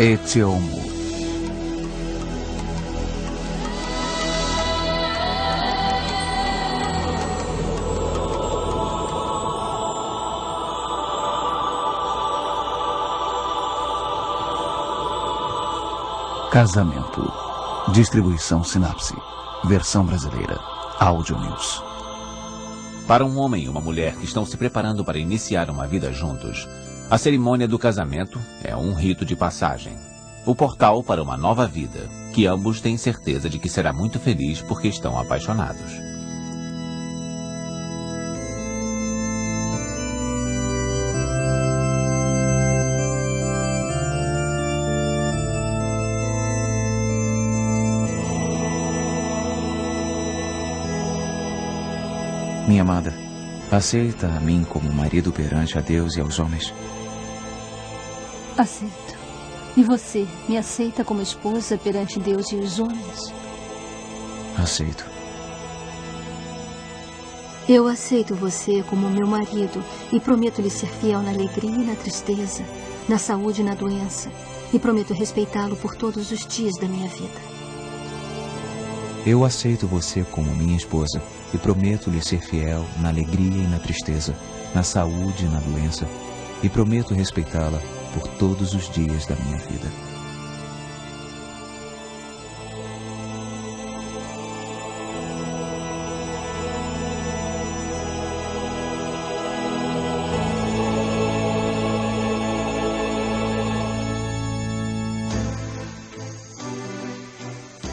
Etiomu. Casamento. Distribuição Sinapse. Versão brasileira. Áudio News. Para um homem e uma mulher que estão se preparando para iniciar uma vida juntos, a cerimônia do casamento é um rito de passagem. O portal para uma nova vida, que ambos têm certeza de que será muito feliz porque estão apaixonados. Minha amada, aceita a mim como marido perante a Deus e aos homens? Aceito. E você me aceita como esposa perante Deus e os homens? Aceito. Eu aceito você como meu marido e prometo lhe ser fiel na alegria e na tristeza, na saúde e na doença, e prometo respeitá-lo por todos os dias da minha vida. Eu aceito você como minha esposa e prometo lhe ser fiel na alegria e na tristeza, na saúde e na doença, e prometo respeitá-la por todos os dias da minha vida.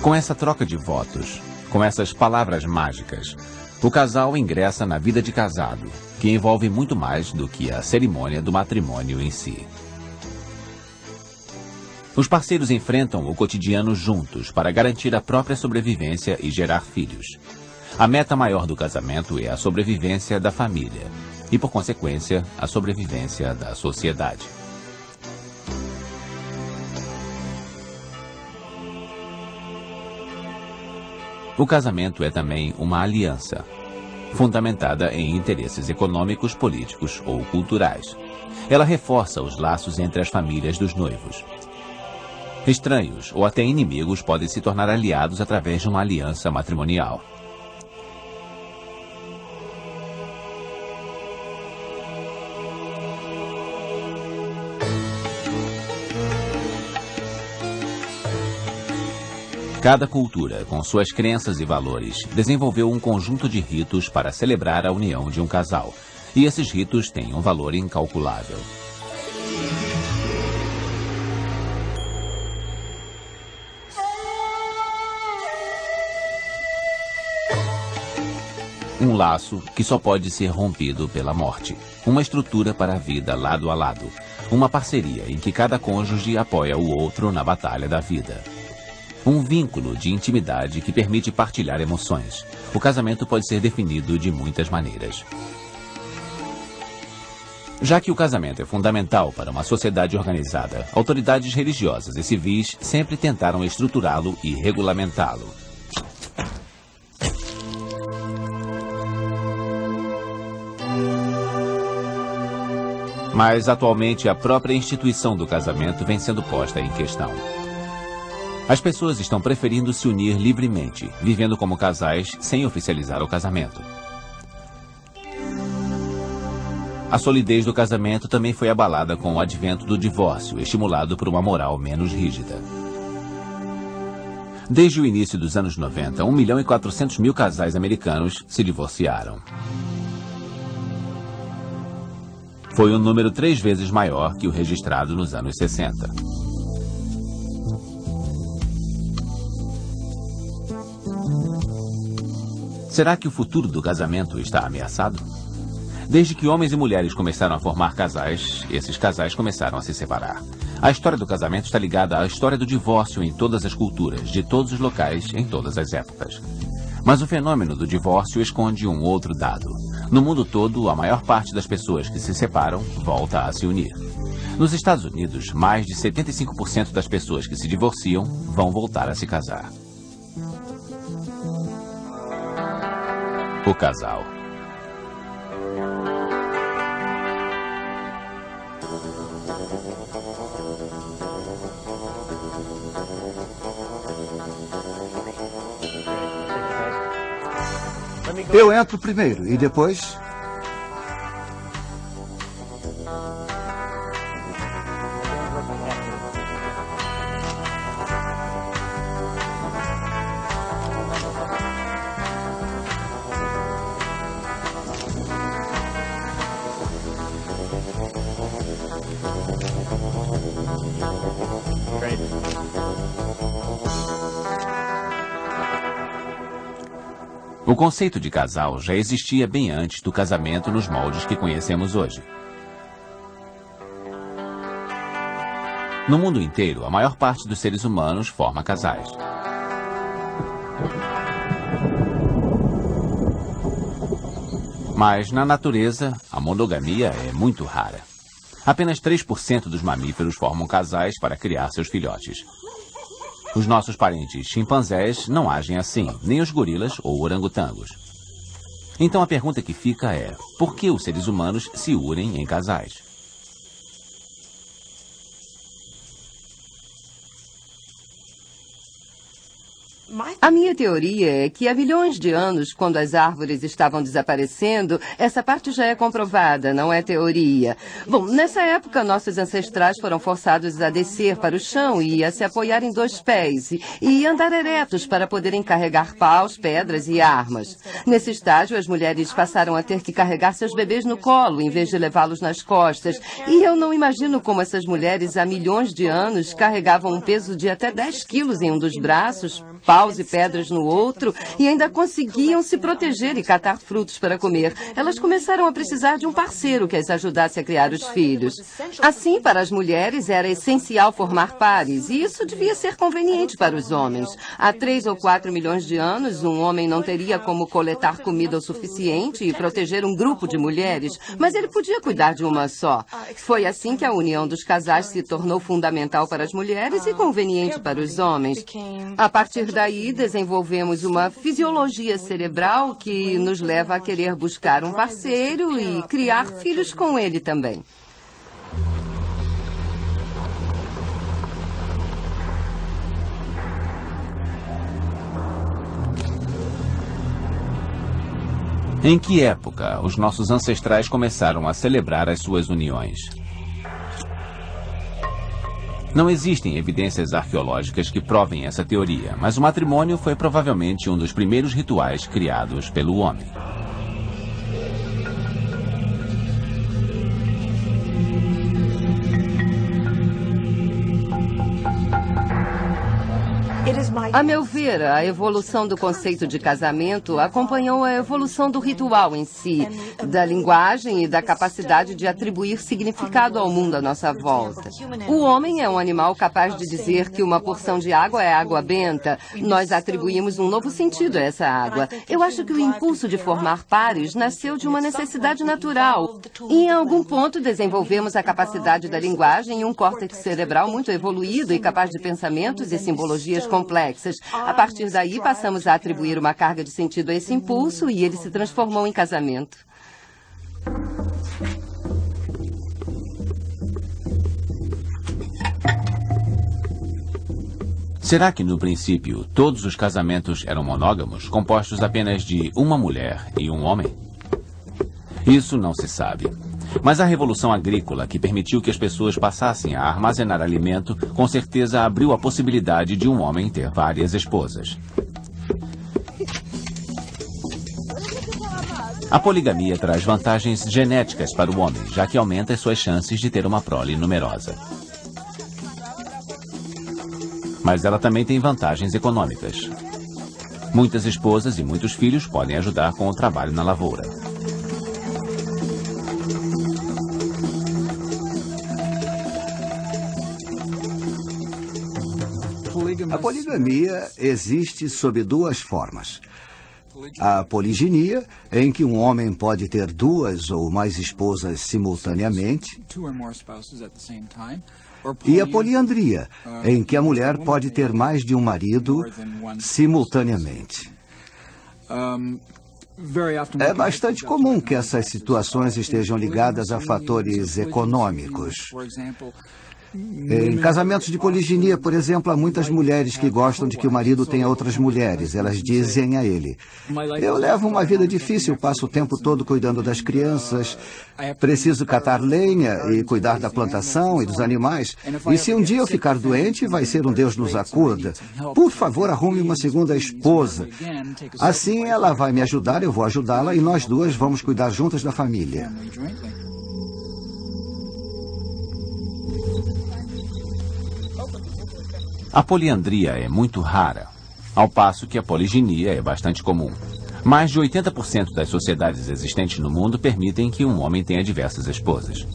Com essa troca de votos, com essas palavras mágicas, o casal ingressa na vida de casado, que envolve muito mais do que a cerimônia do matrimônio em si. Os parceiros enfrentam o cotidiano juntos para garantir a própria sobrevivência e gerar filhos. A meta maior do casamento é a sobrevivência da família e, por consequência, a sobrevivência da sociedade. O casamento é também uma aliança, fundamentada em interesses econômicos, políticos ou culturais. Ela reforça os laços entre as famílias dos noivos. Estranhos ou até inimigos podem se tornar aliados através de uma aliança matrimonial. Cada cultura, com suas crenças e valores, desenvolveu um conjunto de ritos para celebrar a união de um casal. E esses ritos têm um valor incalculável. Um laço que só pode ser rompido pela morte. Uma estrutura para a vida lado a lado. Uma parceria em que cada cônjuge apoia o outro na batalha da vida. Um vínculo de intimidade que permite partilhar emoções. O casamento pode ser definido de muitas maneiras. Já que o casamento é fundamental para uma sociedade organizada, autoridades religiosas e civis sempre tentaram estruturá-lo e regulamentá-lo. Mas, atualmente, a própria instituição do casamento vem sendo posta em questão. As pessoas estão preferindo se unir livremente, vivendo como casais sem oficializar o casamento. A solidez do casamento também foi abalada com o advento do divórcio, estimulado por uma moral menos rígida. Desde o início dos anos 90, 1.400.000 casais americanos se divorciaram. Foi um número 3 vezes maior que o registrado nos anos 60. Será que o futuro do casamento está ameaçado? Desde que homens e mulheres começaram a formar casais, esses casais começaram a se separar. A história do casamento está ligada à história do divórcio em todas as culturas, de todos os locais, em todas as épocas. Mas o fenômeno do divórcio esconde um outro dado. No mundo todo, a maior parte das pessoas que se separam volta a se unir. Nos Estados Unidos, mais de 75% das pessoas que se divorciam vão voltar a se casar. O casal. Eu entro primeiro e depois... O conceito de casal já existia bem antes do casamento nos moldes que conhecemos hoje. No mundo inteiro, a maior parte dos seres humanos forma casais. Mas, na natureza, a monogamia é muito rara. Apenas 3% dos mamíferos formam casais para criar seus filhotes. Os nossos parentes chimpanzés não agem assim, nem os gorilas ou orangotangos. Então a pergunta que fica é, por que os seres humanos se unem em casais? A minha teoria é que há milhões de anos, quando as árvores estavam desaparecendo, essa parte já é comprovada, não é teoria. Bom, nessa época, nossos ancestrais foram forçados a descer para o chão e a se apoiar em 2 pés e andar eretos para poderem carregar paus, pedras e armas. Nesse estágio, as mulheres passaram a ter que carregar seus bebês no colo, em vez de levá-los nas costas. E eu não imagino como essas mulheres, há milhões de anos, carregavam um peso de até 10 quilos em um dos braços, paus e pedras no outro, e ainda conseguiam se proteger e catar frutos para comer. Elas começaram a precisar de um parceiro que as ajudasse a criar os filhos. Assim, para as mulheres, era essencial formar pares, e isso devia ser conveniente para os homens. Há 3 ou 4 milhões de anos, um homem não teria como coletar comida o suficiente e proteger um grupo de mulheres, mas ele podia cuidar de uma só. Foi assim que a união dos casais se tornou fundamental para as mulheres e conveniente para os homens. A partir daí, desenvolvemos uma fisiologia cerebral que nos leva a querer buscar um parceiro e criar filhos com ele também. Em que época os nossos ancestrais começaram a celebrar as suas uniões? Não existem evidências arqueológicas que provem essa teoria, mas o matrimônio foi provavelmente um dos primeiros rituais criados pelo homem. A meu ver, a evolução do conceito de casamento acompanhou a evolução do ritual em si, da linguagem e da capacidade de atribuir significado ao mundo à nossa volta. O homem é um animal capaz de dizer que uma porção de água é água benta. Nós atribuímos um novo sentido a essa água. Eu acho que o impulso de formar pares nasceu de uma necessidade natural. E em algum ponto desenvolvemos a capacidade da linguagem e um córtex cerebral muito evoluído e capaz de pensamentos e simbologias complexas. A partir daí, passamos a atribuir uma carga de sentido a esse impulso e ele se transformou em casamento. Será que, no princípio, todos os casamentos eram monógamos, compostos apenas de uma mulher e um homem? Isso não se sabe. Mas a revolução agrícola, que permitiu que as pessoas passassem a armazenar alimento, com certeza abriu a possibilidade de um homem ter várias esposas. A poligamia traz vantagens genéticas para o homem, já que aumenta as suas chances de ter uma prole numerosa. Mas ela também tem vantagens econômicas. Muitas esposas e muitos filhos podem ajudar com o trabalho na lavoura. A poligamia existe sob 2 formas. A poliginia, em que um homem pode ter 2 ou mais esposas simultaneamente. E a poliandria, em que a mulher pode ter mais de um marido simultaneamente. É bastante comum que essas situações estejam ligadas a fatores econômicos. Em casamentos de poliginia, por exemplo, há muitas mulheres que gostam de que o marido tenha outras mulheres. Elas dizem a ele: eu levo uma vida difícil, passo o tempo todo cuidando das crianças, preciso catar lenha e cuidar da plantação e dos animais. E se um dia eu ficar doente, vai ser um Deus nos acuda. Por favor, arrume uma segunda esposa. Assim ela vai me ajudar, eu vou ajudá-la e nós duas vamos cuidar juntas da família. A poliandria é muito rara, ao passo que a poliginia é bastante comum. Mais de 80% das sociedades existentes no mundo permitem que um homem tenha diversas esposas.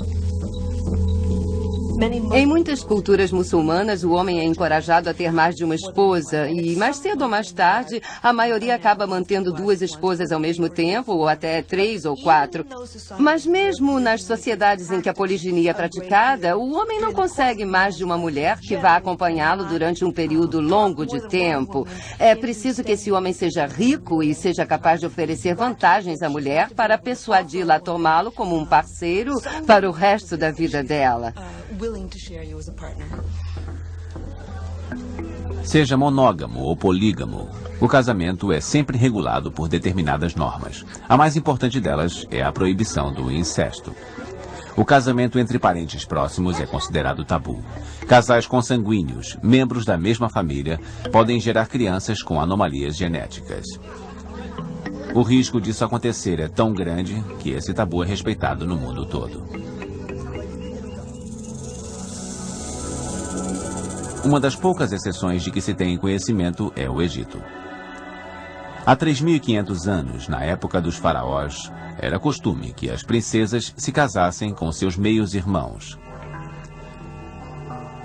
Em muitas culturas muçulmanas, o homem é encorajado a ter mais de uma esposa e, mais cedo ou mais tarde, a maioria acaba mantendo 2 esposas ao mesmo tempo, ou até 3 ou 4. Mas mesmo nas sociedades em que a poliginia é praticada, o homem não consegue mais de uma mulher que vá acompanhá-lo durante um período longo de tempo. É preciso que esse homem seja rico e seja capaz de oferecer vantagens à mulher para persuadi-la a tomá-lo como um parceiro para o resto da vida dela. Seja monógamo ou polígamo, o casamento é sempre regulado por determinadas normas. A mais importante delas é a proibição do incesto. O casamento entre parentes próximos é considerado tabu. Casais consanguíneos, membros da mesma família, podem gerar crianças com anomalias genéticas. O risco disso acontecer é tão grande que esse tabu é respeitado no mundo todo. Uma das poucas exceções de que se tem conhecimento é o Egito. Há 3.500 anos, na época dos faraós, era costume que as princesas se casassem com seus meios-irmãos.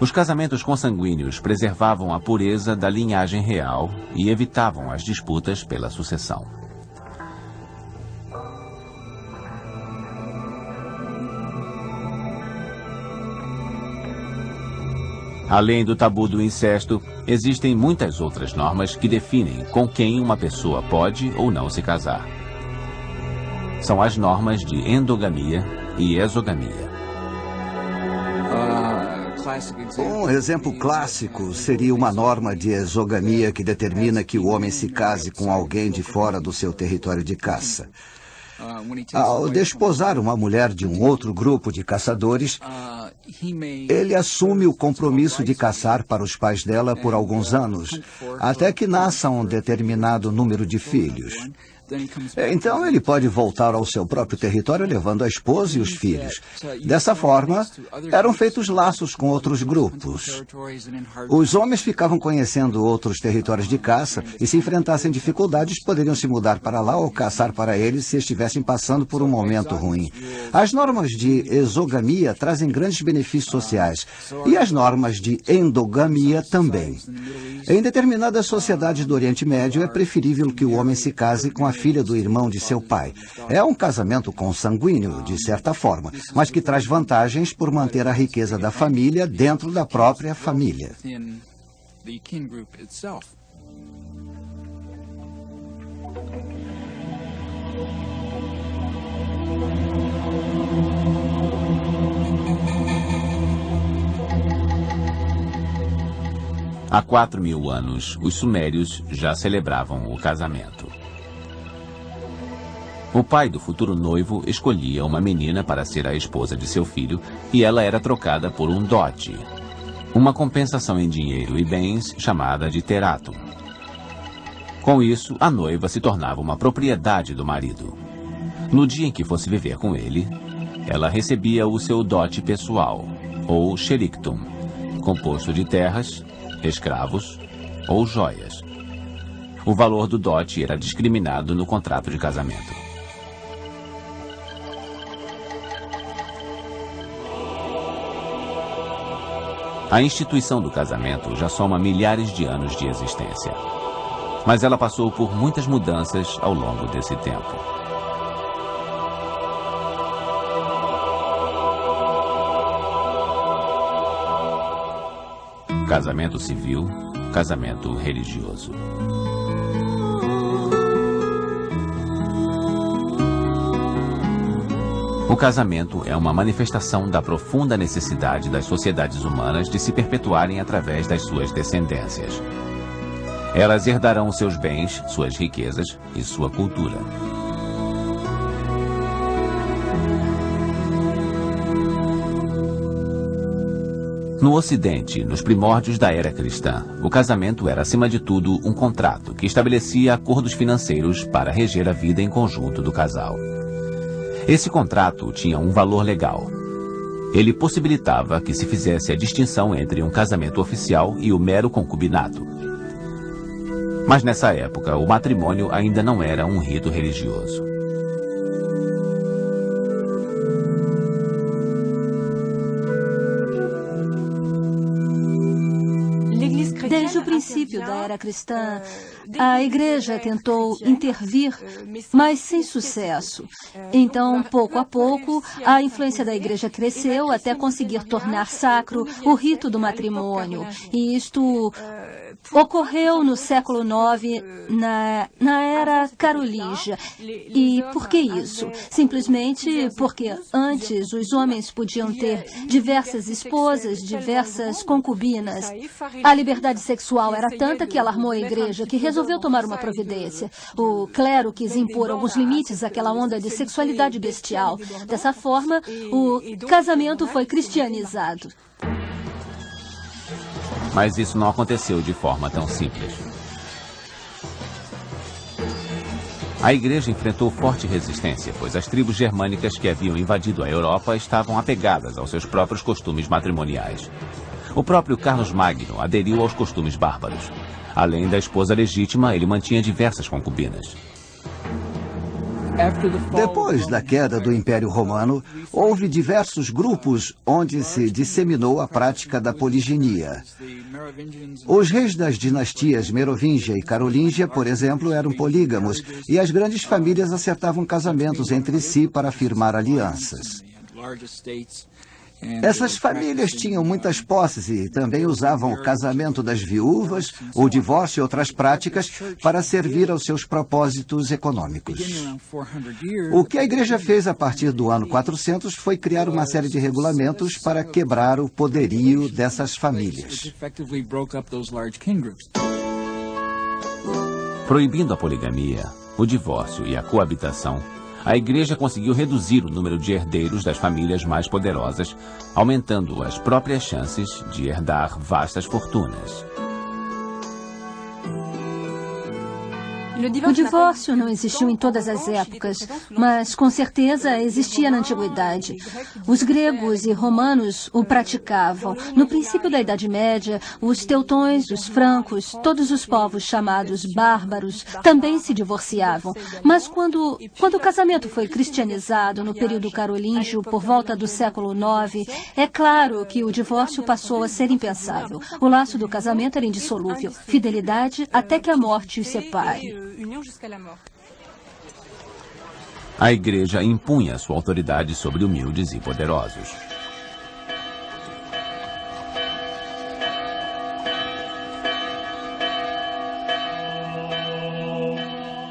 Os casamentos consanguíneos preservavam a pureza da linhagem real e evitavam as disputas pela sucessão. Além do tabu do incesto, existem muitas outras normas que definem com quem uma pessoa pode ou não se casar. São as normas de endogamia e exogamia. Um exemplo clássico seria uma norma de exogamia que determina que o homem se case com alguém de fora do seu território de caça. Ao desposar uma mulher de um outro grupo de caçadores, ele assume o compromisso de caçar para os pais dela por alguns anos, até que nasça um determinado número de filhos. Então ele pode voltar ao seu próprio território levando a esposa e os filhos. Dessa forma, eram feitos laços com outros grupos. Os homens ficavam conhecendo outros territórios de caça e, se enfrentassem dificuldades, poderiam se mudar para lá ou caçar para eles se estivessem passando por um momento ruim. As normas de exogamia trazem grandes benefícios sociais e as normas de endogamia também. Em determinadas sociedades do Oriente Médio, é preferível que o homem se case com a filha do irmão de seu pai. É um casamento consanguíneo, de certa forma, mas que traz vantagens por manter a riqueza da família dentro da própria família. Há 4.000 anos, os sumérios já celebravam o casamento. O pai do futuro noivo escolhia uma menina para ser a esposa de seu filho e ela era trocada por um dote, uma compensação em dinheiro e bens chamada de teratum. Com isso, a noiva se tornava uma propriedade do marido. No dia em que fosse viver com ele, ela recebia o seu dote pessoal, ou sherictum, composto de terras, escravos ou joias. O valor do dote era discriminado no contrato de casamento. A instituição do casamento já soma milhares de anos de existência. Mas ela passou por muitas mudanças ao longo desse tempo. Casamento civil, casamento religioso. O casamento é uma manifestação da profunda necessidade das sociedades humanas de se perpetuarem através das suas descendências. Elas herdarão seus bens, suas riquezas e sua cultura. No Ocidente, nos primórdios da era cristã, o casamento era, acima de tudo, um contrato que estabelecia acordos financeiros para reger a vida em conjunto do casal. Esse contrato tinha um valor legal. Ele possibilitava que se fizesse a distinção entre um casamento oficial e o mero concubinato. Mas nessa época, o matrimônio ainda não era um rito religioso. Desde o princípio da era cristã, a Igreja tentou intervir, mas sem sucesso. Então, pouco a pouco, a influência da Igreja cresceu até conseguir tornar sacro o rito do matrimônio. E isto ocorreu no século IX, na era carolíngia. E por que isso? Simplesmente porque antes os homens podiam ter diversas esposas, diversas concubinas. A liberdade sexual era tanta que alarmou a Igreja, que resolveu tomar uma providência. O clero quis impor alguns limites àquela onda de sexualidade bestial. Dessa forma, o casamento foi cristianizado. Mas isso não aconteceu de forma tão simples. A Igreja enfrentou forte resistência, pois as tribos germânicas que haviam invadido a Europa estavam apegadas aos seus próprios costumes matrimoniais. O próprio Carlos Magno aderiu aos costumes bárbaros. Além da esposa legítima, ele mantinha diversas concubinas. Depois da queda do Império Romano, houve diversos grupos onde se disseminou a prática da poliginia. Os reis das dinastias Merovingia e Carolíngia, por exemplo, eram polígamos, e as grandes famílias acertavam casamentos entre si para firmar alianças. Essas famílias tinham muitas posses e também usavam o casamento das viúvas, o divórcio e outras práticas para servir aos seus propósitos econômicos. O que a Igreja fez a partir do ano 400 foi criar uma série de regulamentos para quebrar o poderio dessas famílias. Proibindo a poligamia, o divórcio e a coabitação, a Igreja conseguiu reduzir o número de herdeiros das famílias mais poderosas, aumentando as próprias chances de herdar vastas fortunas. O divórcio não existiu em todas as épocas, mas com certeza existia na antiguidade. Os gregos e romanos o praticavam. No princípio da Idade Média, os teutões, os francos, todos os povos chamados bárbaros também se divorciavam. Mas quando o casamento foi cristianizado no período carolíngio, por volta do século IX, é claro que o divórcio passou a ser impensável. O laço do casamento era indissolúvel, fidelidade até que a morte os separe. A Igreja impunha sua autoridade sobre humildes e poderosos.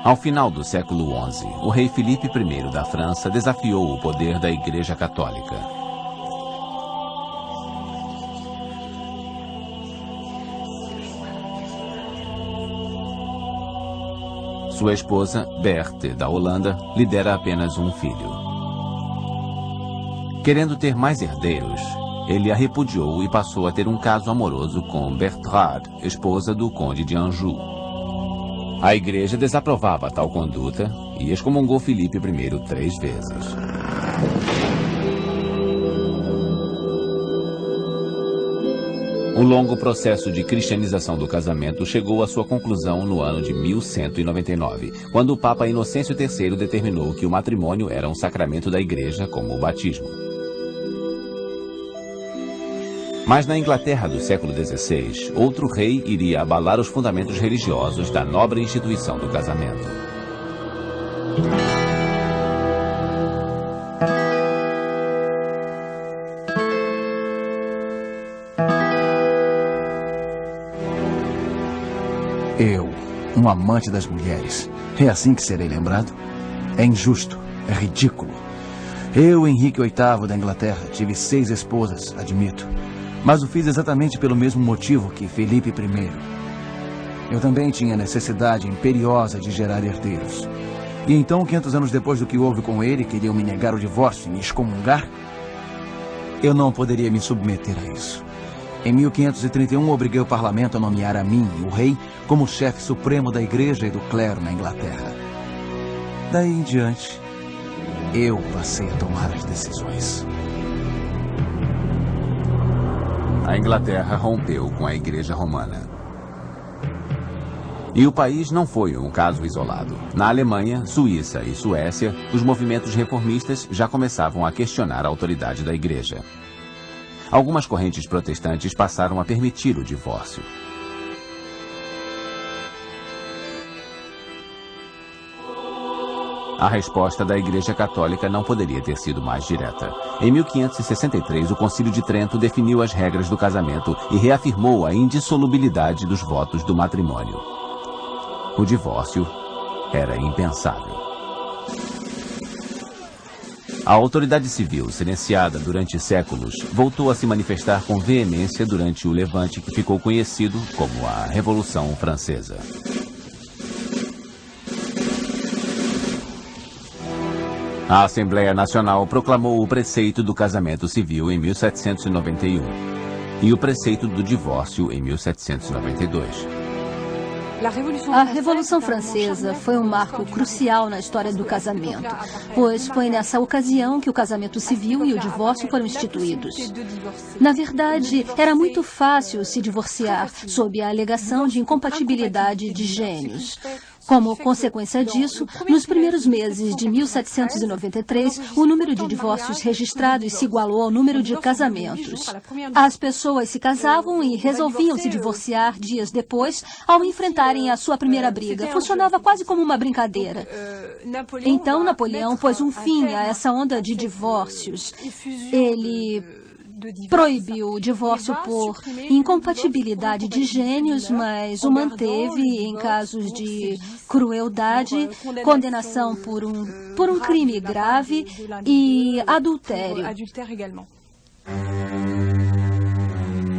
Ao final do século XI, o rei Filipe I da França desafiou o poder da Igreja Católica. Sua esposa, Berthe, da Holanda, lidera apenas um filho. Querendo ter mais herdeiros, ele a repudiou e passou a ter um caso amoroso com Bertrade, esposa do conde de Anjou. A Igreja desaprovava tal conduta e excomungou Filipe I 3 vezes. O longo processo de cristianização do casamento chegou à sua conclusão no ano de 1199, quando o Papa Inocêncio III determinou que o matrimônio era um sacramento da Igreja, como o batismo. Mas na Inglaterra do século XVI, outro rei iria abalar os fundamentos religiosos da nobre instituição do casamento. Eu, um amante das mulheres, é assim que serei lembrado? É injusto, é ridículo. Eu, Henrique VIII da Inglaterra, tive 6 esposas, admito. Mas o fiz exatamente pelo mesmo motivo que Felipe I. Eu também tinha necessidade imperiosa de gerar herdeiros. E então, 500 anos depois do que houve com ele, queriam me negar o divórcio e me excomungar? Eu não poderia me submeter a isso. Em 1531, obriguei o parlamento a nomear a mim, o rei, como chefe supremo da igreja e do clero na Inglaterra. Daí em diante, eu passei a tomar as decisões. A Inglaterra rompeu com a Igreja Romana. E o país não foi um caso isolado. Na Alemanha, Suíça e Suécia, os movimentos reformistas já começavam a questionar a autoridade da Igreja. Algumas correntes protestantes passaram a permitir o divórcio. A resposta da Igreja Católica não poderia ter sido mais direta. Em 1563, o Concílio de Trento definiu as regras do casamento e reafirmou a indissolubilidade dos votos do matrimônio. O divórcio era impensável. A autoridade civil, silenciada durante séculos, voltou a se manifestar com veemência durante o levante que ficou conhecido como a Revolução Francesa. A Assembleia Nacional proclamou o preceito do casamento civil em 1791 e o preceito do divórcio em 1792. A Revolução Francesa foi um marco crucial na história do casamento, pois foi nessa ocasião que o casamento civil e o divórcio foram instituídos. Na verdade, era muito fácil se divorciar sob a alegação de incompatibilidade de gênios. Como consequência disso, nos primeiros meses de 1793, o número de divórcios registrados se igualou ao número de casamentos. As pessoas se casavam e resolviam se divorciar dias depois, ao enfrentarem a sua primeira briga. Funcionava quase como uma brincadeira. Então, Napoleão pôs um fim a essa onda de divórcios. Ele proibiu o divórcio por incompatibilidade de gênios, mas o manteve em casos de crueldade, condenação por um crime grave e adultério.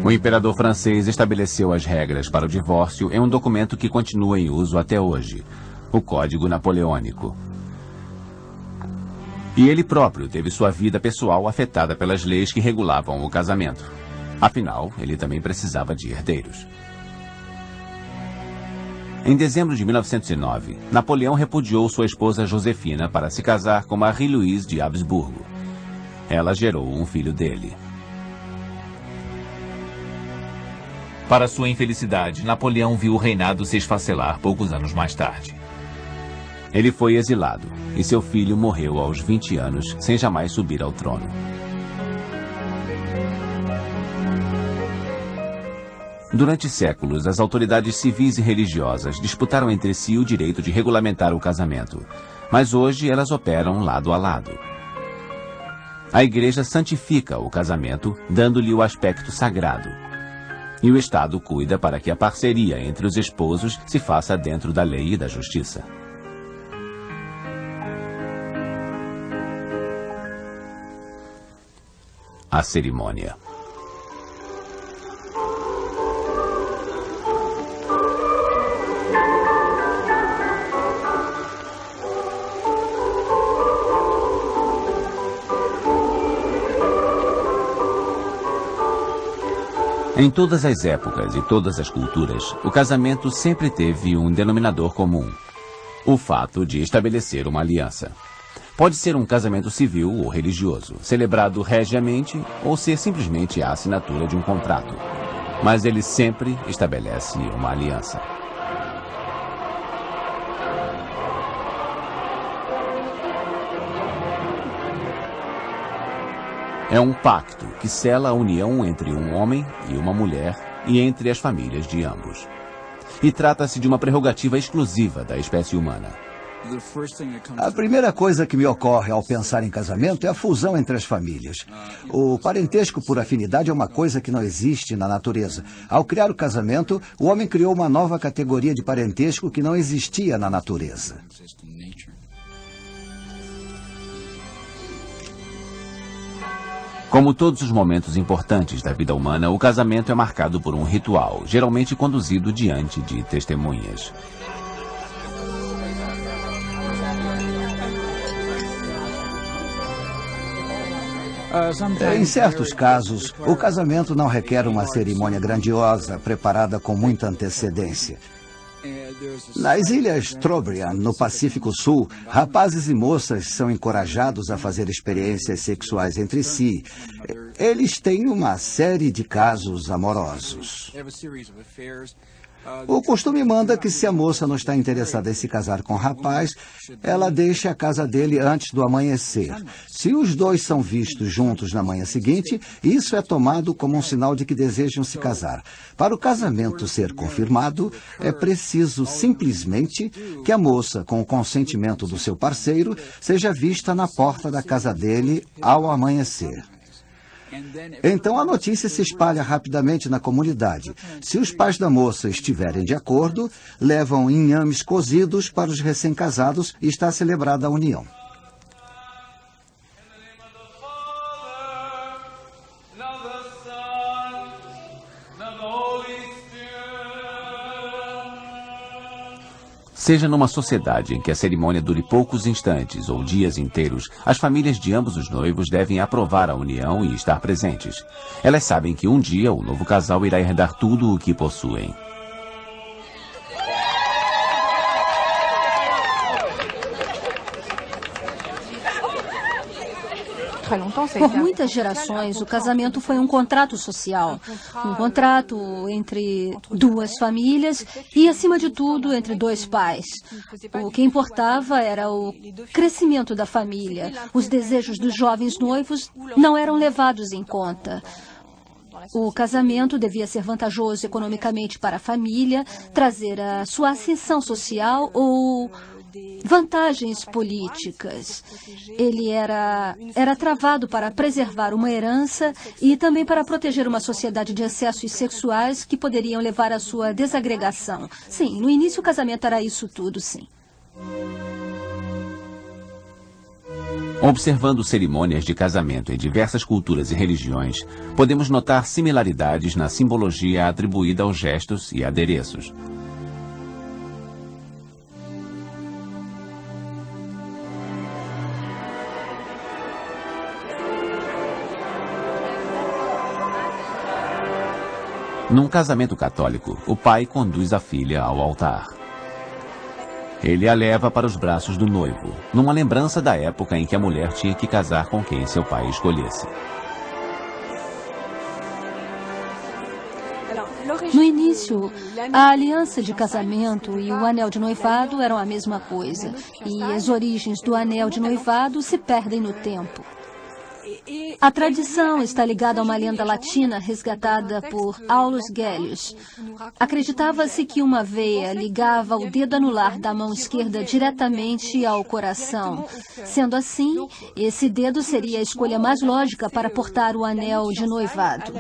O imperador francês estabeleceu as regras para o divórcio em um documento que continua em uso até hoje, o Código Napoleônico. E ele próprio teve sua vida pessoal afetada pelas leis que regulavam o casamento. Afinal, ele também precisava de herdeiros. Em dezembro de 1909, Napoleão repudiou sua esposa Josefina para se casar com Marie-Louise de Habsburgo. Ela gerou um filho dele. Para sua infelicidade, Napoleão viu o reinado se esfacelar poucos anos mais tarde. Ele foi exilado e seu filho morreu aos 20 anos, sem jamais subir ao trono. Durante séculos, as autoridades civis e religiosas disputaram entre si o direito de regulamentar o casamento, mas hoje elas operam lado a lado. A Igreja santifica o casamento, dando-lhe o aspecto sagrado. E o Estado cuida para que a parceria entre os esposos se faça dentro da lei e da justiça. A cerimônia. Em todas as épocas e todas as culturas, o casamento sempre teve um denominador comum: o fato de estabelecer uma aliança. Pode ser um casamento civil ou religioso, celebrado regiamente ou ser simplesmente a assinatura de um contrato. Mas ele sempre estabelece uma aliança. É um pacto que sela a união entre um homem e uma mulher e entre as famílias de ambos. E trata-se de uma prerrogativa exclusiva da espécie humana. A primeira coisa que me ocorre ao pensar em casamento é a fusão entre as famílias. O parentesco por afinidade é uma coisa que não existe na natureza. Ao criar o casamento, o homem criou uma nova categoria de parentesco que não existia na natureza. Como todos os momentos importantes da vida humana, o casamento é marcado por um ritual, geralmente conduzido diante de testemunhas. Em certos casos, o casamento não requer uma cerimônia grandiosa, preparada com muita antecedência. Nas ilhas Trobriand, no Pacífico Sul, rapazes e moças são encorajados a fazer experiências sexuais entre si. Eles têm uma série de casos amorosos. O costume manda que, se a moça não está interessada em se casar com o rapaz, ela deixe a casa dele antes do amanhecer. Se os dois são vistos juntos na manhã seguinte, isso é tomado como um sinal de que desejam se casar. Para o casamento ser confirmado, é preciso simplesmente que a moça, com o consentimento do seu parceiro, seja vista na porta da casa dele ao amanhecer. Então a notícia se espalha rapidamente na comunidade. Se os pais da moça estiverem de acordo, levam inhames cozidos para os recém-casados e está celebrada a união. Seja numa sociedade em que a cerimônia dure poucos instantes ou dias inteiros, as famílias de ambos os noivos devem aprovar a união e estar presentes. Elas sabem que um dia o novo casal irá herdar tudo o que possuem. Por muitas gerações, o casamento foi um contrato social. Um contrato entre duas famílias e, acima de tudo, entre dois pais. O que importava era o crescimento da família. Os desejos dos jovens noivos não eram levados em conta. O casamento devia ser vantajoso economicamente para a família, trazer a sua ascensão social ou vantagens políticas. Ele era travado para preservar uma herança e também para proteger uma sociedade de excessos sexuais que poderiam levar à sua desagregação. Sim, no início o casamento era isso tudo, sim. Observando cerimônias de casamento em diversas culturas e religiões, podemos notar similaridades na simbologia atribuída aos gestos e adereços. Num casamento católico, o pai conduz a filha ao altar. Ele a leva para os braços do noivo, numa lembrança da época em que a mulher tinha que casar com quem seu pai escolhesse. No início, a aliança de casamento e o anel de noivado eram a mesma coisa, e as origens do anel de noivado se perdem no tempo. A tradição está ligada a uma lenda latina resgatada por Aulus Gellius. Acreditava-se que uma veia ligava o dedo anular da mão esquerda diretamente ao coração. Sendo assim, esse dedo seria a escolha mais lógica para portar o anel de noivado.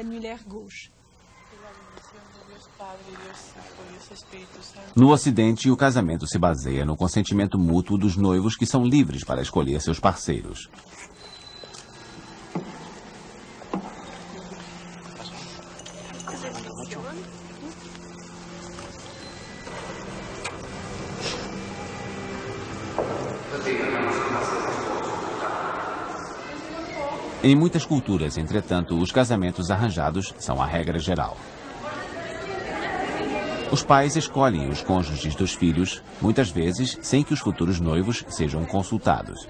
No Ocidente, o casamento se baseia no consentimento mútuo dos noivos, que são livres para escolher seus parceiros. Em muitas culturas, entretanto, os casamentos arranjados são a regra geral. Os pais escolhem os cônjuges dos filhos, muitas vezes sem que os futuros noivos sejam consultados.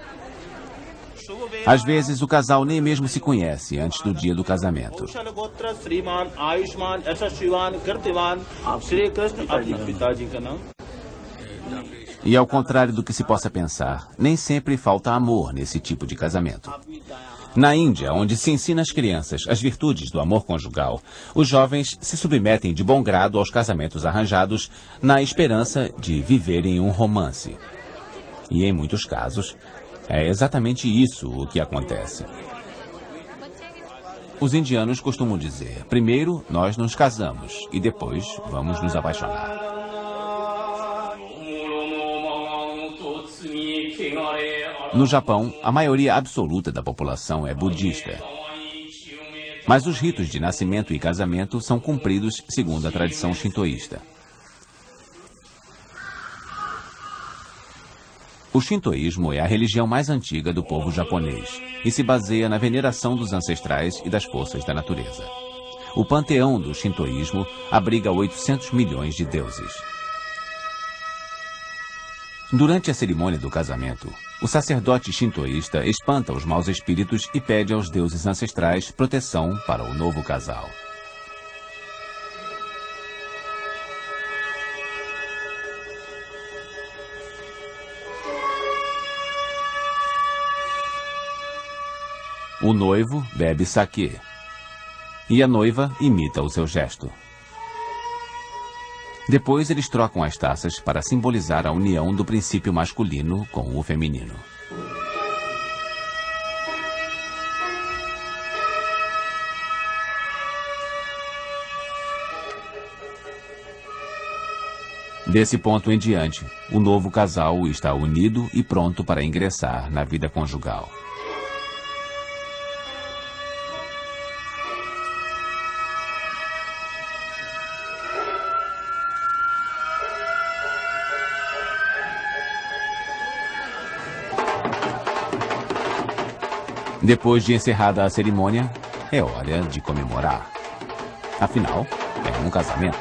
Às vezes, o casal nem mesmo se conhece antes do dia do casamento. E ao contrário do que se possa pensar, nem sempre falta amor nesse tipo de casamento. Na Índia, onde se ensina às crianças as virtudes do amor conjugal, os jovens se submetem de bom grado aos casamentos arranjados na esperança de viverem um romance. E em muitos casos, é exatamente isso o que acontece. Os indianos costumam dizer: primeiro nós nos casamos e depois vamos nos apaixonar. No Japão, a maioria absoluta da população é budista. Mas os ritos de nascimento e casamento são cumpridos segundo a tradição shintoísta. O shintoísmo é a religião mais antiga do povo japonês e se baseia na veneração dos ancestrais e das forças da natureza. O panteão do shintoísmo abriga 800 milhões de deuses. Durante a cerimônia do casamento, o sacerdote shintoísta espanta os maus espíritos e pede aos deuses ancestrais proteção para o novo casal. O noivo bebe saquê e a noiva imita o seu gesto. Depois eles trocam as taças para simbolizar a união do princípio masculino com o feminino. Desse ponto em diante, o novo casal está unido e pronto para ingressar na vida conjugal. Depois de encerrada a cerimônia, é hora de comemorar. Afinal, é um casamento.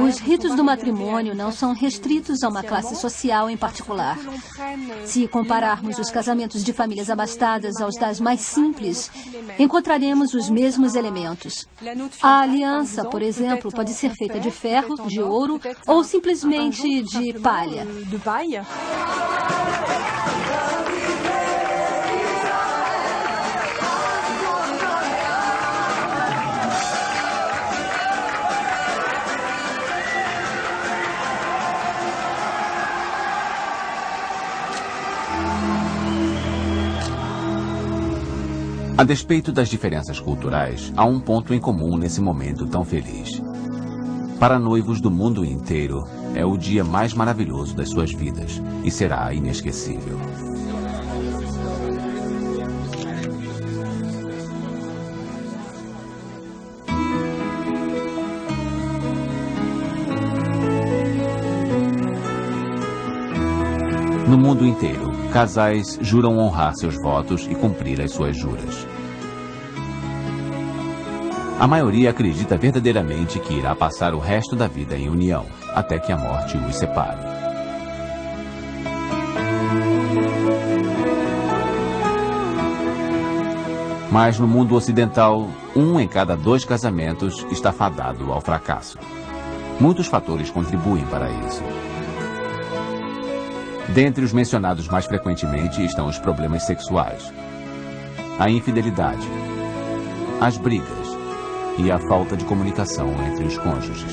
Os ritos do matrimônio não são restritos a uma classe social em particular. Se compararmos os casamentos de famílias abastadas aos das mais simples, encontraremos os mesmos elementos. A aliança, por exemplo, pode ser feita de ferro, de ouro ou simplesmente de palha. A despeito das diferenças culturais, há um ponto em comum nesse momento tão feliz. Para noivos do mundo inteiro, é o dia mais maravilhoso das suas vidas e será inesquecível. No mundo inteiro, casais juram honrar seus votos e cumprir as suas juras. A maioria acredita verdadeiramente que irá passar o resto da vida em união, até que a morte os separe. Mas no mundo ocidental, 1 em cada 2 casamentos está fadado ao fracasso. Muitos fatores contribuem para isso. Dentre os mencionados mais frequentemente estão os problemas sexuais, a infidelidade, as brigas e a falta de comunicação entre os cônjuges.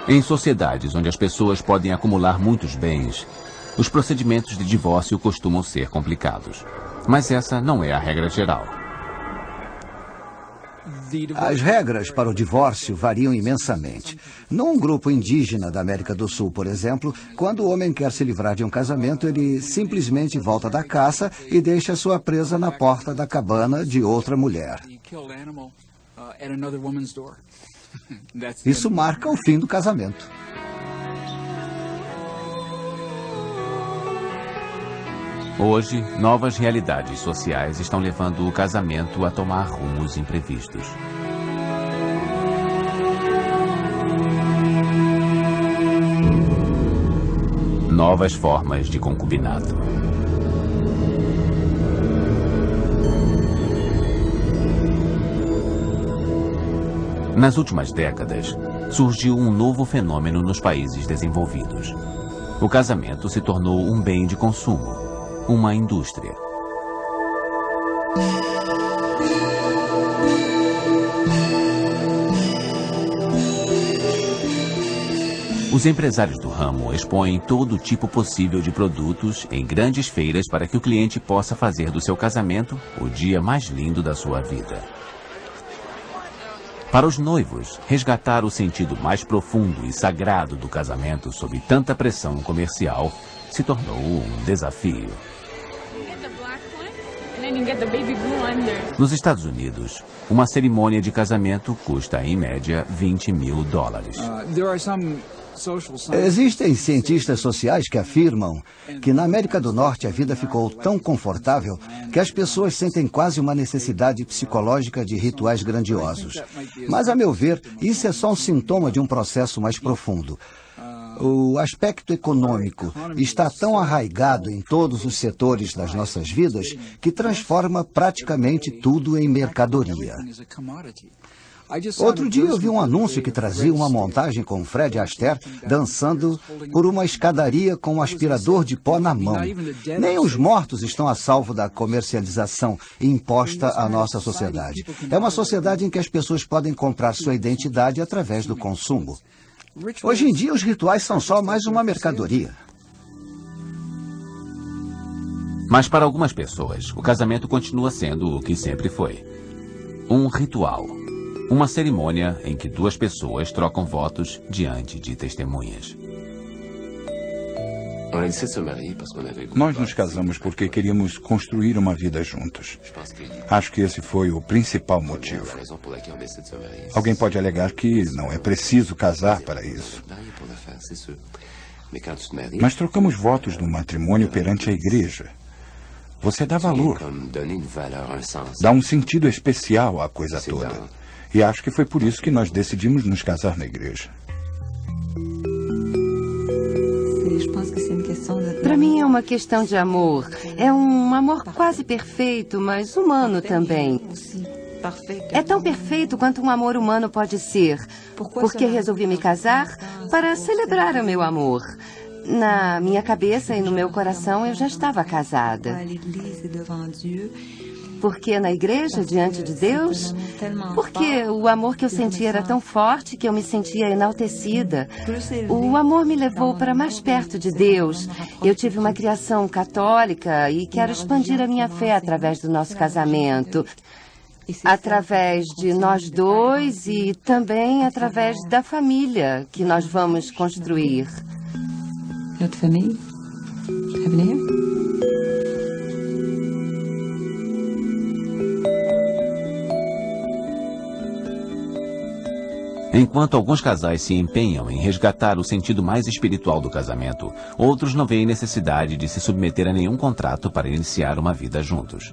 Em sociedades onde as pessoas podem acumular muitos bens, os procedimentos de divórcio costumam ser complicados. Mas essa não é a regra geral. As regras para o divórcio variam imensamente. Num grupo indígena da América do Sul, por exemplo, quando o homem quer se livrar de um casamento, ele simplesmente volta da caça e deixa sua presa na porta da cabana de outra mulher. Isso marca o fim do casamento. Hoje, novas realidades sociais estão levando o casamento a tomar rumos imprevistos. Novas formas de concubinato. Nas últimas décadas, surgiu um novo fenômeno nos países desenvolvidos. O casamento se tornou um bem de consumo. Uma indústria. Os empresários do ramo expõem todo tipo possível de produtos em grandes feiras para que o cliente possa fazer do seu casamento o dia mais lindo da sua vida. Para os noivos, resgatar o sentido mais profundo e sagrado do casamento sob tanta pressão comercial se tornou um desafio. Nos Estados Unidos, uma cerimônia de casamento custa, em média, $20 mil. Existem cientistas sociais que afirmam que na América do Norte a vida ficou tão confortável que as pessoas sentem quase uma necessidade psicológica de rituais grandiosos. Mas, a meu ver, isso é só um sintoma de um processo mais profundo. O aspecto econômico está tão arraigado em todos os setores das nossas vidas que transforma praticamente tudo em mercadoria. Outro dia eu vi um anúncio que trazia uma montagem com Fred Astaire dançando por uma escadaria com um aspirador de pó na mão. Nem os mortos estão a salvo da comercialização imposta à nossa sociedade. É uma sociedade em que as pessoas podem comprar sua identidade através do consumo. Hoje em dia, os rituais são só mais uma mercadoria. Mas para algumas pessoas, o casamento continua sendo o que sempre foi. Um ritual. Uma cerimônia em que duas pessoas trocam votos diante de testemunhas. Nós nos casamos porque queríamos construir uma vida juntos. Acho que esse foi o principal motivo. Alguém pode alegar que não é preciso casar para isso. Mas trocamos votos no matrimônio perante a igreja. Você dá valor. Dá um sentido especial à coisa toda. E acho que foi por isso que nós decidimos nos casar na igreja. Para mim é uma questão de amor. É um amor quase perfeito, mas humano também. É tão perfeito quanto um amor humano pode ser. Porque resolvi me casar para celebrar o meu amor. Na minha cabeça e no meu coração eu já estava casada. Porque na igreja, diante de Deus, porque o amor que eu sentia era tão forte que eu me sentia enaltecida. O amor me levou para mais perto de Deus. Eu tive uma criação católica e quero expandir a minha fé através do nosso casamento. Através de nós dois e também através da família que nós vamos construir. Notre famille? Avenir? Enquanto alguns casais se empenham em resgatar o sentido mais espiritual do casamento, outros não veem necessidade de se submeter a nenhum contrato para iniciar uma vida juntos.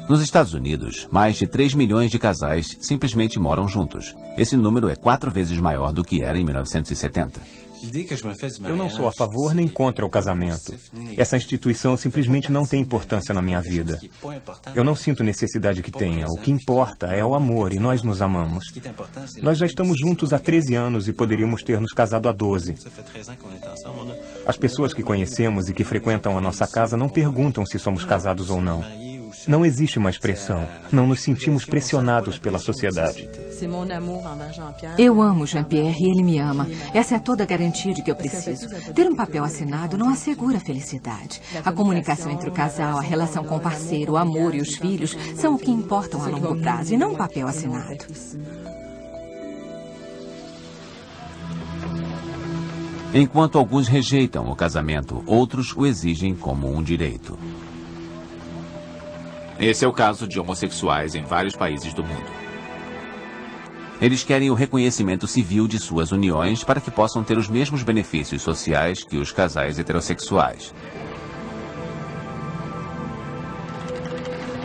Nos Estados Unidos, mais de 3 milhões de casais simplesmente moram juntos. Esse número é 4 vezes maior do que era em 1970. Eu não sou a favor nem contra o casamento. Essa instituição simplesmente não tem importância na minha vida. Eu não sinto necessidade que tenha. O que importa é o amor e nós nos amamos. Nós já estamos juntos há 13 anos e poderíamos ter nos casado há 12. As pessoas que conhecemos e que frequentam a nossa casa não perguntam se somos casados ou não. Não existe mais pressão. Não nos sentimos pressionados pela sociedade. Eu amo Jean-Pierre e ele me ama. Essa é toda a garantia de que eu preciso. Ter um papel assinado não assegura a felicidade. A comunicação entre o casal, a relação com o parceiro, o amor e os filhos são o que importam a longo prazo e não um papel assinado. Enquanto alguns rejeitam o casamento, outros o exigem como um direito. Esse é o caso de homossexuais em vários países do mundo. Eles querem o reconhecimento civil de suas uniões para que possam ter os mesmos benefícios sociais que os casais heterossexuais.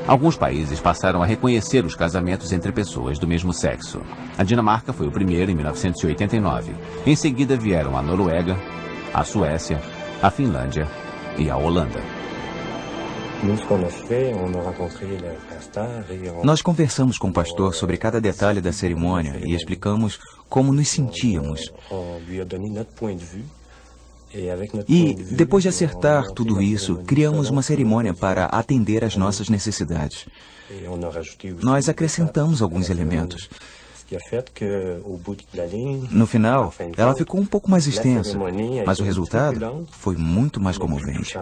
Alguns países passaram a reconhecer os casamentos entre pessoas do mesmo sexo. A Dinamarca foi o primeiro em 1989. Em seguida vieram a Noruega, a Suécia, a Finlândia e a Holanda. Nós conversamos com o pastor sobre cada detalhe da cerimônia e explicamos como nos sentíamos. E, depois de acertar tudo isso, criamos uma cerimônia para atender às nossas necessidades. Nós acrescentamos alguns elementos. No final, ela ficou um pouco mais extensa, mas o resultado foi muito mais comovente.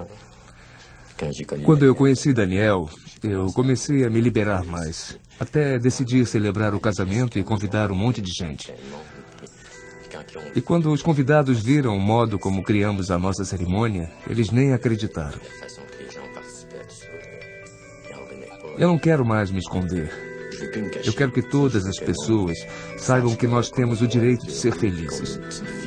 Quando eu conheci Daniel, eu comecei a me liberar mais, até decidir celebrar o casamento e convidar um monte de gente. E quando os convidados viram o modo como criamos a nossa cerimônia, eles nem acreditaram. Eu não quero mais me esconder. Eu quero que todas as pessoas saibam que nós temos o direito de ser felizes.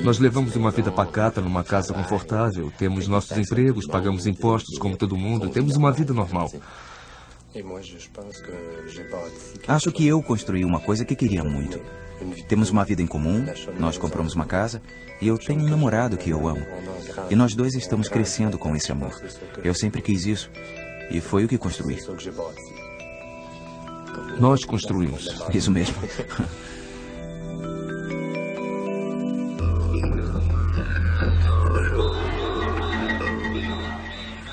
Nós levamos uma vida pacata numa casa confortável, temos nossos empregos, pagamos impostos como todo mundo, temos uma vida normal. Acho que eu construí uma coisa que queria muito. Temos uma vida em comum, nós compramos uma casa e eu tenho um namorado que eu amo. E nós dois estamos crescendo com esse amor. Eu sempre quis isso e foi o que construí. Nós construímos. Isso mesmo.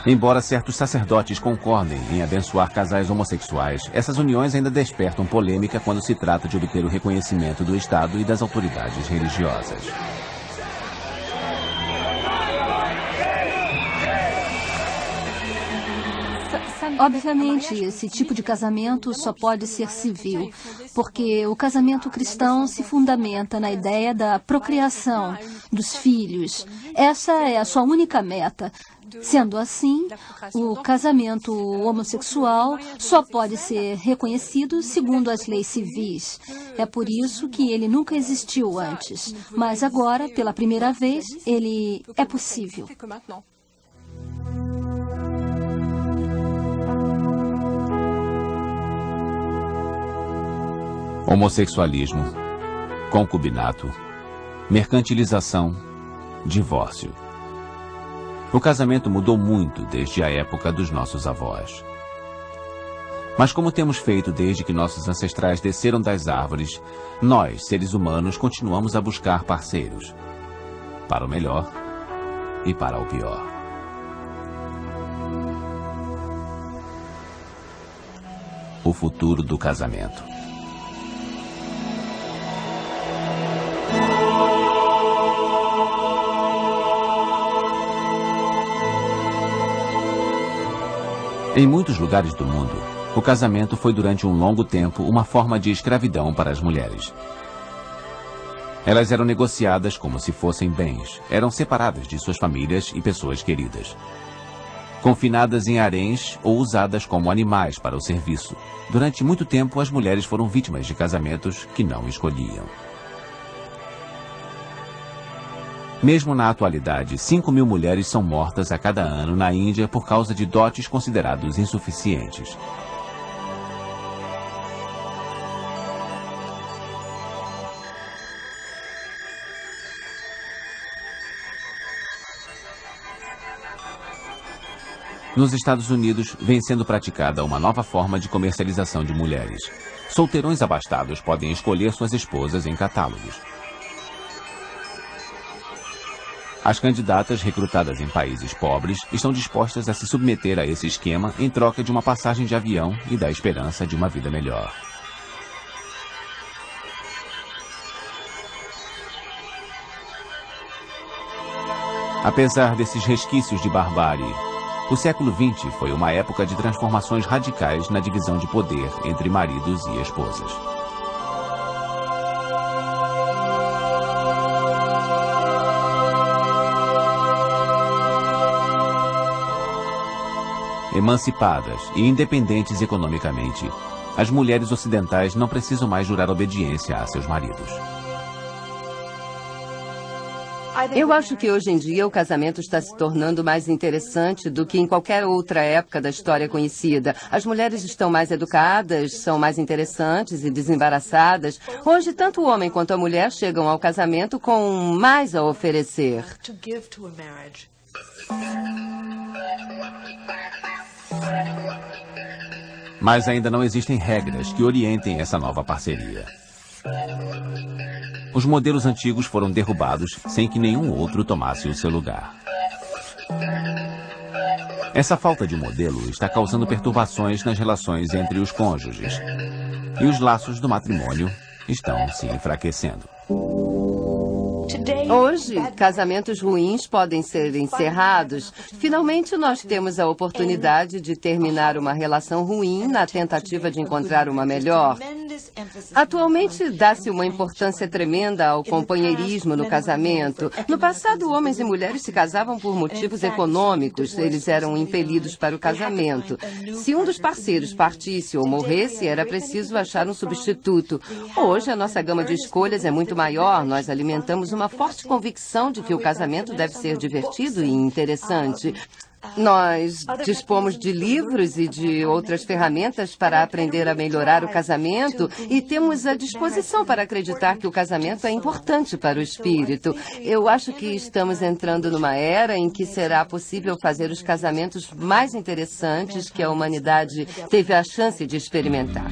Embora certos sacerdotes concordem em abençoar casais homossexuais, essas uniões ainda despertam polêmica quando se trata de obter o reconhecimento do Estado e das autoridades religiosas. Obviamente, esse tipo de casamento só pode ser civil, porque o casamento cristão se fundamenta na ideia da procriação dos filhos. Essa é a sua única meta. Sendo assim, o casamento homossexual só pode ser reconhecido segundo as leis civis. É por isso que ele nunca existiu antes. Mas agora, pela primeira vez, ele é possível. Homossexualismo, concubinato, mercantilização, divórcio. O casamento mudou muito desde a época dos nossos avós. Mas como temos feito desde que nossos ancestrais desceram das árvores, nós, seres humanos, continuamos a buscar parceiros. Para o melhor e para o pior. O futuro do casamento. Em muitos lugares do mundo, o casamento foi durante um longo tempo uma forma de escravidão para as mulheres. Elas eram negociadas como se fossem bens, eram separadas de suas famílias e pessoas queridas. Confinadas em haréns ou usadas como animais para o serviço. Durante muito tempo, as mulheres foram vítimas de casamentos que não escolhiam. Mesmo na atualidade, 5.000 mulheres são mortas a cada ano na Índia por causa de dotes considerados insuficientes. Nos Estados Unidos, vem sendo praticada uma nova forma de comercialização de mulheres. Solteirões abastados podem escolher suas esposas em catálogos. As candidatas recrutadas em países pobres estão dispostas a se submeter a esse esquema em troca de uma passagem de avião e da esperança de uma vida melhor. Apesar desses resquícios de barbárie, o século XX foi uma época de transformações radicais na divisão de poder entre maridos e esposas. Emancipadas e independentes economicamente, as mulheres ocidentais não precisam mais jurar obediência a seus maridos. Eu acho que hoje em dia o casamento está se tornando mais interessante do que em qualquer outra época da história conhecida. As mulheres estão mais educadas, são mais interessantes e desembaraçadas. Hoje, tanto o homem quanto a mulher chegam ao casamento com mais a oferecer. Mas ainda não existem regras que orientem essa nova parceria. Os modelos antigos foram derrubados sem que nenhum outro tomasse o seu lugar. Essa falta de modelo está causando perturbações nas relações entre os cônjuges. E os laços do matrimônio estão se enfraquecendo. Hoje, casamentos ruins podem ser encerrados. Finalmente, nós temos a oportunidade de terminar uma relação ruim na tentativa de encontrar uma melhor. Atualmente, dá-se uma importância tremenda ao companheirismo no casamento. No passado, homens e mulheres se casavam por motivos econômicos. Eles eram impelidos para o casamento. Se um dos parceiros partisse ou morresse, era preciso achar um substituto. Hoje, a nossa gama de escolhas é muito maior. Nós alimentamos uma forte convicção de que o casamento deve ser divertido e interessante. Nós dispomos de livros e de outras ferramentas para aprender a melhorar o casamento e temos a disposição para acreditar que o casamento é importante para o espírito. Eu acho que estamos entrando numa era em que será possível fazer os casamentos mais interessantes que a humanidade teve a chance de experimentar.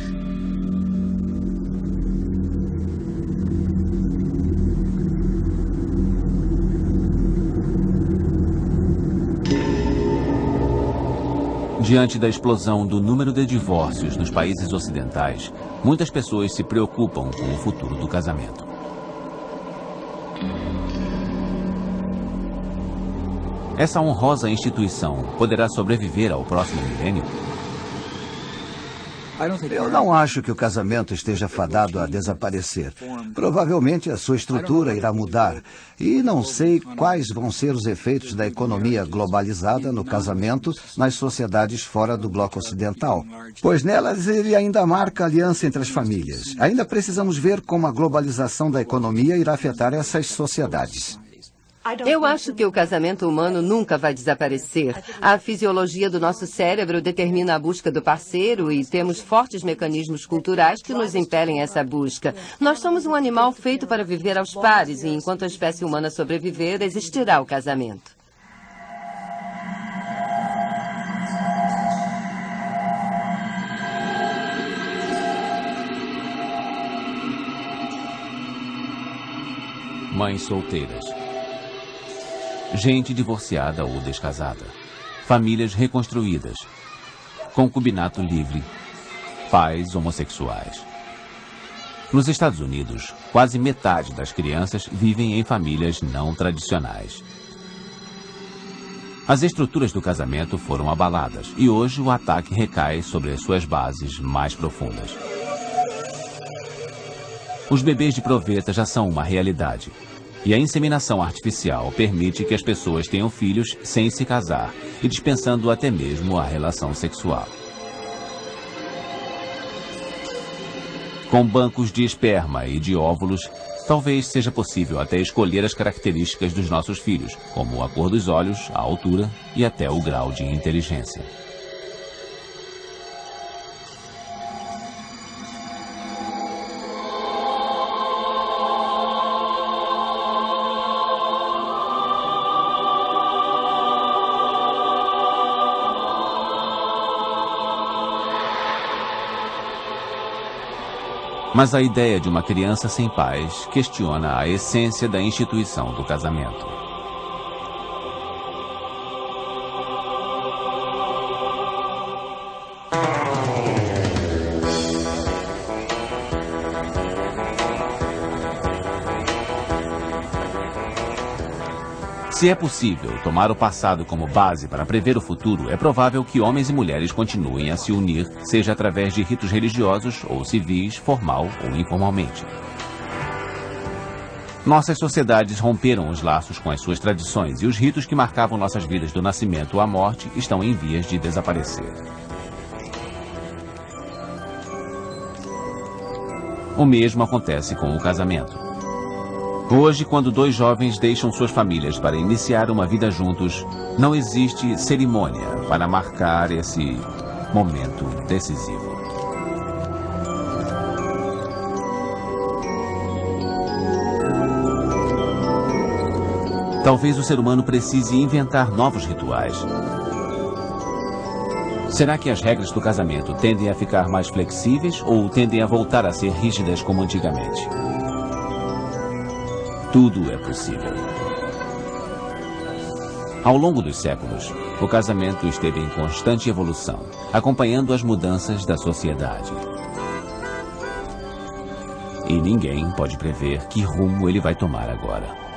Diante da explosão do número de divórcios nos países ocidentais, muitas pessoas se preocupam com o futuro do casamento. Essa honrosa instituição poderá sobreviver ao próximo milênio? Eu não acho que o casamento esteja fadado a desaparecer. Provavelmente a sua estrutura irá mudar. E não sei quais vão ser os efeitos da economia globalizada no casamento nas sociedades fora do bloco ocidental. Pois nelas ele ainda marca a aliança entre as famílias. Ainda precisamos ver como a globalização da economia irá afetar essas sociedades. Eu acho que o casamento humano nunca vai desaparecer. A fisiologia do nosso cérebro determina a busca do parceiro e temos fortes mecanismos culturais que nos impelem a essa busca. Nós somos um animal feito para viver aos pares e enquanto a espécie humana sobreviver, existirá o casamento. Mães solteiras. Gente divorciada ou descasada, famílias reconstruídas, concubinato livre, pais homossexuais. Nos Estados Unidos, quase metade das crianças vivem em famílias não tradicionais. As estruturas do casamento foram abaladas e hoje o ataque recai sobre as suas bases mais profundas. Os bebês de proveta já são uma realidade. E a inseminação artificial permite que as pessoas tenham filhos sem se casar e dispensando até mesmo a relação sexual. Com bancos de esperma e de óvulos, talvez seja possível até escolher as características dos nossos filhos, como a cor dos olhos, a altura e até o grau de inteligência. Mas a ideia de uma criança sem pais questiona a essência da instituição do casamento. Se é possível tomar o passado como base para prever o futuro, é provável que homens e mulheres continuem a se unir, seja através de ritos religiosos ou civis, formal ou informalmente. Nossas sociedades romperam os laços com as suas tradições e os ritos que marcavam nossas vidas do nascimento à morte estão em vias de desaparecer. O mesmo acontece com o casamento. Hoje, quando dois jovens deixam suas famílias para iniciar uma vida juntos, não existe cerimônia para marcar esse momento decisivo. Talvez o ser humano precise inventar novos rituais. Será que as regras do casamento tendem a ficar mais flexíveis ou tendem a voltar a ser rígidas como antigamente? Tudo é possível. Ao longo dos séculos, o casamento esteve em constante evolução, acompanhando as mudanças da sociedade. E ninguém pode prever que rumo ele vai tomar agora.